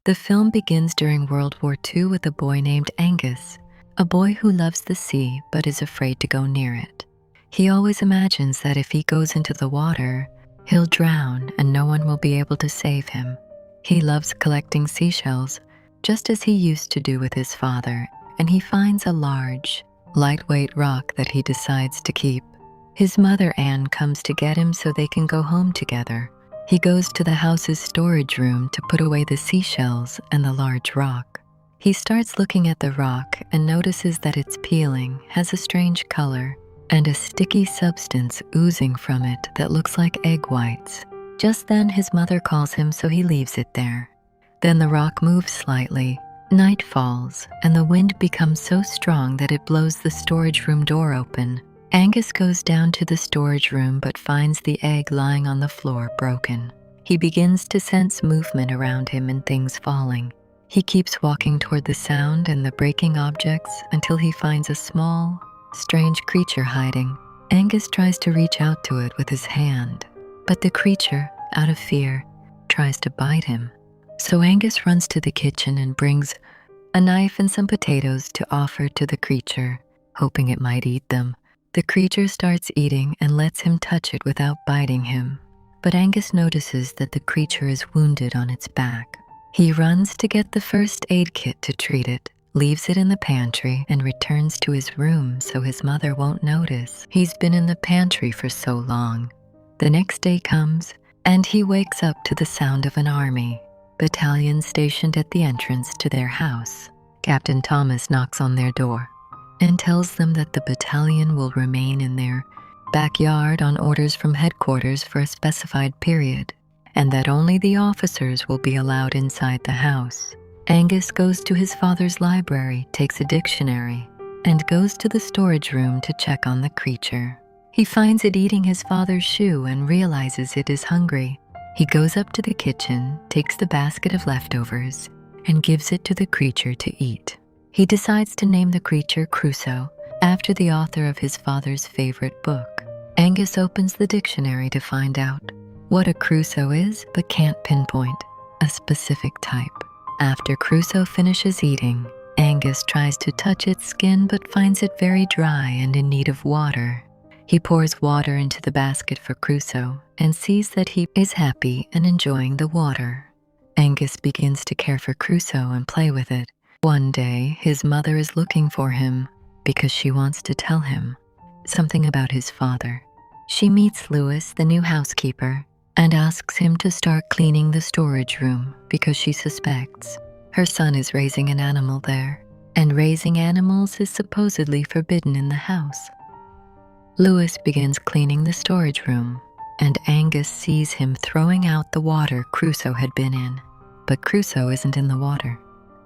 The film begins during World War II with a boy named Angus, a boy who loves the sea but is afraid to go near it. He always imagines that if he goes into the water, he'll drown and no one will be able to save him. He loves collecting seashells, just as he used to do with his father, and he finds a large, lightweight rock that he decides to keep. His mother, Anne, comes to get him so they can go home together. He goes to the house's storage room to put away the seashells and the large rock. He starts looking at the rock and notices that it's peeling, has a strange color, and a sticky substance oozing from it that looks like egg whites. Just then his mother calls him, so he leaves it there. Then the rock moves slightly, night falls, and the wind becomes so strong that it blows the storage room door open. Angus goes down to the storage room but finds the egg lying on the floor broken. He begins to sense movement around him and things falling. He keeps walking toward the sound and the breaking objects until he finds a small, strange creature hiding. Angus tries to reach out to it with his hand, but the creature, out of fear, tries to bite him. So Angus runs to the kitchen and brings a knife and some potatoes to offer to the creature, hoping it might eat them. The creature starts eating and lets him touch it without biting him, but Angus notices that the creature is wounded on its back. He runs to get the first aid kit to treat it, leaves it in the pantry, and returns to his room so his mother won't notice he's been in the pantry for so long. The next day comes, and he wakes up to the sound of an army battalion stationed at the entrance to their house. Captain Thomas knocks on their door and tells them that the battalion will remain in their backyard on orders from headquarters for a specified period, and that only the officers will be allowed inside the house. Angus goes to his father's library, takes a dictionary, and goes to the storage room to check on the creature. He finds it eating his father's shoe and realizes it is hungry. He goes up to the kitchen, takes the basket of leftovers, and gives it to the creature to eat. He decides to name the creature Crusoe, after the author of his father's favorite book. Angus opens the dictionary to find out what a Crusoe is, but can't pinpoint a specific type. After Crusoe finishes eating, Angus tries to touch its skin but finds it very dry and in need of water. He pours water into the basket for Crusoe and sees that he is happy and enjoying the water. Angus begins to care for Crusoe and play with it. One day, his mother is looking for him because she wants to tell him something about his father. She meets Lewis, the new housekeeper, and asks him to start cleaning the storage room because she suspects her son is raising an animal there, and raising animals is supposedly forbidden in the house. Lewis begins cleaning the storage room, and Angus sees him throwing out the water Crusoe had been in, but Crusoe isn't in the water.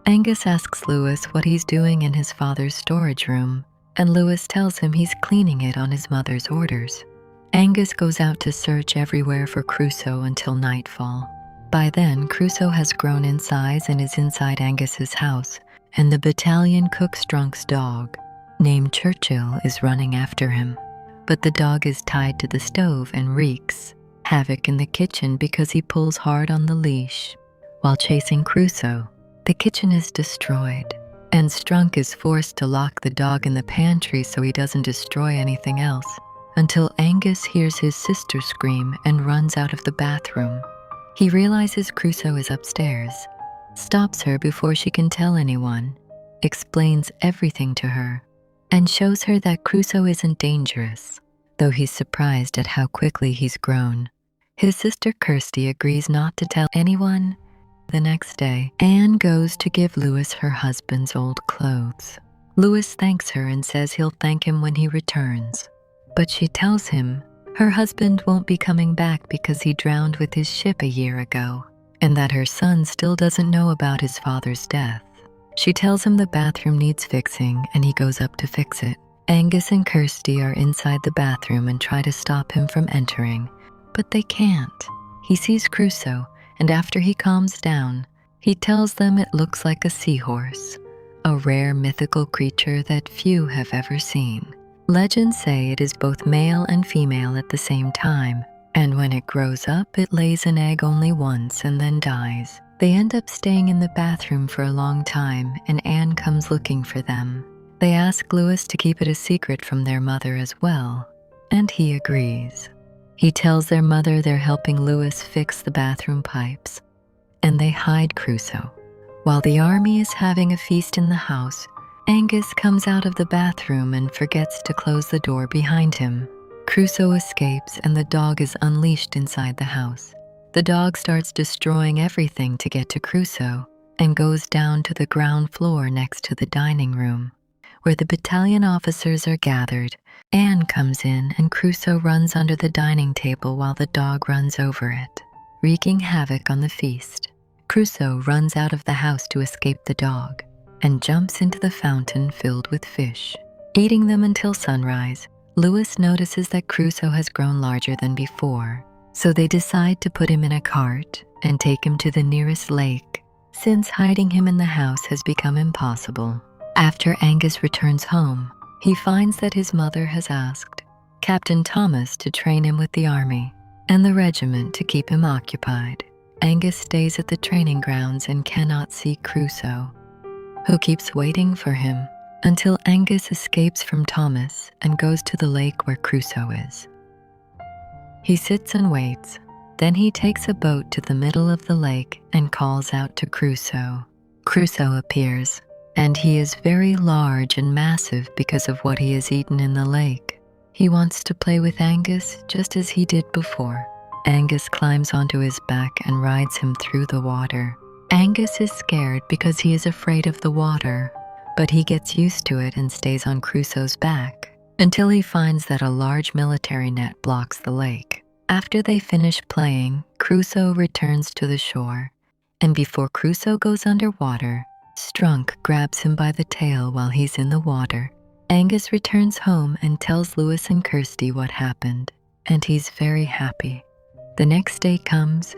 Angus asks Lewis what he's doing in his father's storage room, and Lewis tells him he's cleaning it on his mother's orders. Angus goes out to search everywhere for Crusoe until nightfall. By then, Crusoe has grown in size and is inside Angus's house, and the battalion cook's drunk's dog, named Churchill, is running after him. But the dog is tied to the stove and wreaks havoc in the kitchen because he pulls hard on the leash. While chasing Crusoe, the kitchen is destroyed, and Strunk is forced to lock the dog in the pantry so he doesn't destroy anything else, until Angus hears his sister scream and runs out of the bathroom. He realizes Crusoe is upstairs, stops her before she can tell anyone, explains everything to her, and shows her that Crusoe isn't dangerous, though he's surprised at how quickly he's grown. His sister Kirsty agrees not to tell anyone. The next day, Anne goes to give Lewis her husband's old clothes. Lewis thanks her and says he'll thank him when he returns, but she tells him her husband won't be coming back because he drowned with his ship a year ago, and that her son still doesn't know about his father's death. She tells him the bathroom needs fixing, and he goes up to fix it. Angus and Kirsty are inside the bathroom and try to stop him from entering, but they can't. He sees Crusoe, and after he calms down, he tells them it looks like a seahorse, a rare mythical creature that few have ever seen. Legends say it is both male and female at the same time, and when it grows up, it lays an egg only once and then dies. They end up staying in the bathroom for a long time, and Anne comes looking for them. They ask Louis to keep it a secret from their mother as well, and he agrees. He tells their mother they're helping Louis fix the bathroom pipes, and they hide Crusoe. While the army is having a feast in the house, Angus comes out of the bathroom and forgets to close the door behind him. Crusoe escapes and the dog is unleashed inside the house. The dog starts destroying everything to get to Crusoe and goes down to the ground floor next to the dining room, where the battalion officers are gathered. Anne comes in and Crusoe runs under the dining table while the dog runs over it, wreaking havoc on the feast. Crusoe runs out of the house to escape the dog and jumps into the fountain filled with fish, eating them until sunrise. Louis notices that Crusoe has grown larger than before, so they decide to put him in a cart and take him to the nearest lake, since hiding him in the house has become impossible. After Angus returns home, he finds that his mother has asked Captain Thomas to train him with the army and the regiment to keep him occupied. Angus stays at the training grounds and cannot see Crusoe, who keeps waiting for him until Angus escapes from Thomas and goes to the lake where Crusoe is. He sits and waits. Then he takes a boat to the middle of the lake and calls out to Crusoe. Crusoe appears, and he is very large and massive because of what he has eaten in the lake. He wants to play with Angus just as he did before. Angus climbs onto his back and rides him through the water. Angus is scared because he is afraid of the water, but he gets used to it and stays on Crusoe's back until he finds that a large military net blocks the lake. After they finish playing, Crusoe returns to the shore, and before Crusoe goes underwater, Strunk grabs him by the tail while he's in the water. Angus returns home and tells Louis and Kirsty what happened, and he's very happy. The next day comes,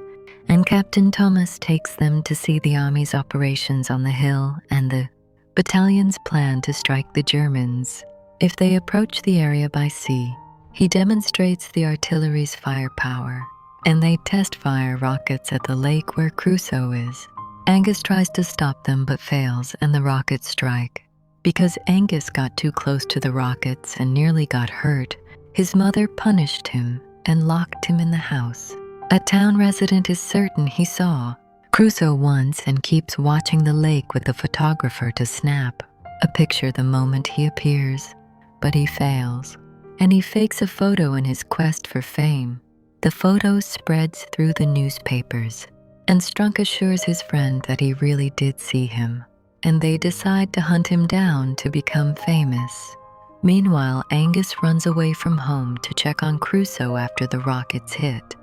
and Captain Thomas takes them to see the army's operations on the hill and the battalion's plan to strike the Germans if they approach the area by sea. He demonstrates the artillery's firepower, and they test fire rockets at the lake where Crusoe is. Angus tries to stop them but fails, and the rockets strike. Because Angus got too close to the rockets and nearly got hurt, his mother punished him and locked him in the house. A town resident is certain he saw Crusoe once and keeps watching the lake with a photographer to snap a picture the moment he appears, but he fails, and he fakes a photo in his quest for fame. The photo spreads through the newspapers, and Strunk assures his friend that he really did see him, and they decide to hunt him down to become famous. Meanwhile, Angus runs away from home to check on Crusoe after the rockets hit,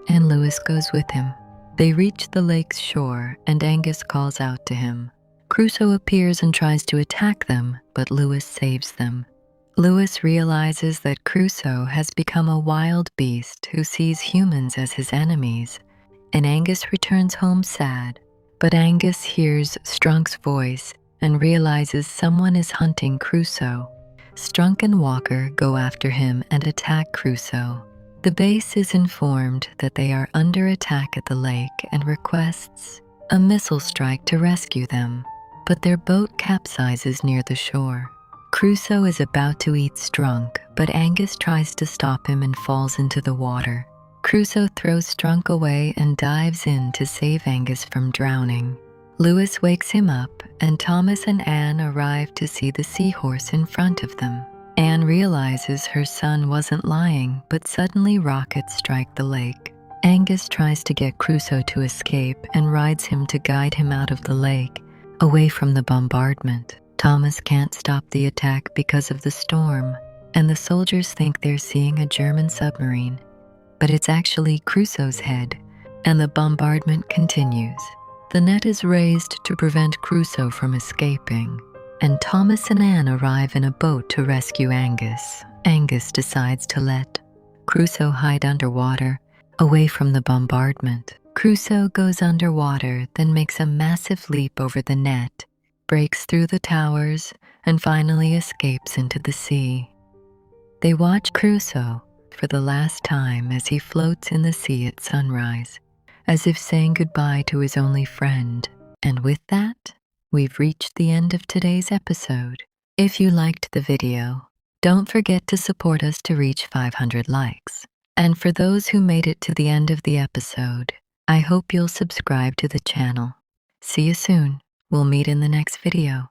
and Louis goes with him. They reach the lake's shore, and Angus calls out to him. Crusoe appears and tries to attack them, but Louis saves them. Louis realizes that Crusoe has become a wild beast who sees humans as his enemies, and Angus returns home sad. But Angus hears Strunk's voice and realizes someone is hunting Crusoe. Strunk and Walker go after him and attack Crusoe. The base is informed that they are under attack at the lake and requests a missile strike to rescue them, but their boat capsizes near the shore. Crusoe is about to eat Strunk, but Angus tries to stop him and falls into the water. Crusoe throws Strunk away and dives in to save Angus from drowning. Louis wakes him up, and Thomas and Anne arrive to see the seahorse in front of them. Anne realizes her son wasn't lying, but suddenly rockets strike the lake. Angus tries to get Crusoe to escape and rides him to guide him out of the lake, away from the bombardment. Thomas can't stop the attack because of the storm, and the soldiers think they're seeing a German submarine, but it's actually Crusoe's head, and the bombardment continues. The net is raised to prevent Crusoe from escaping, and Thomas and Anne arrive in a boat to rescue Angus. Angus decides to let Crusoe hide underwater, away from the bombardment. Crusoe goes underwater, then makes a massive leap over the net, breaks through the towers, and finally escapes into the sea. They watch Crusoe for the last time as he floats in the sea at sunrise. as if saying goodbye to his only friend. And with that, we've reached the end of today's episode. If you liked the video, don't forget to support us to reach 500 likes. And for those who made it to the end of the episode, I hope you'll subscribe to the channel. See you soon. We'll meet in the next video.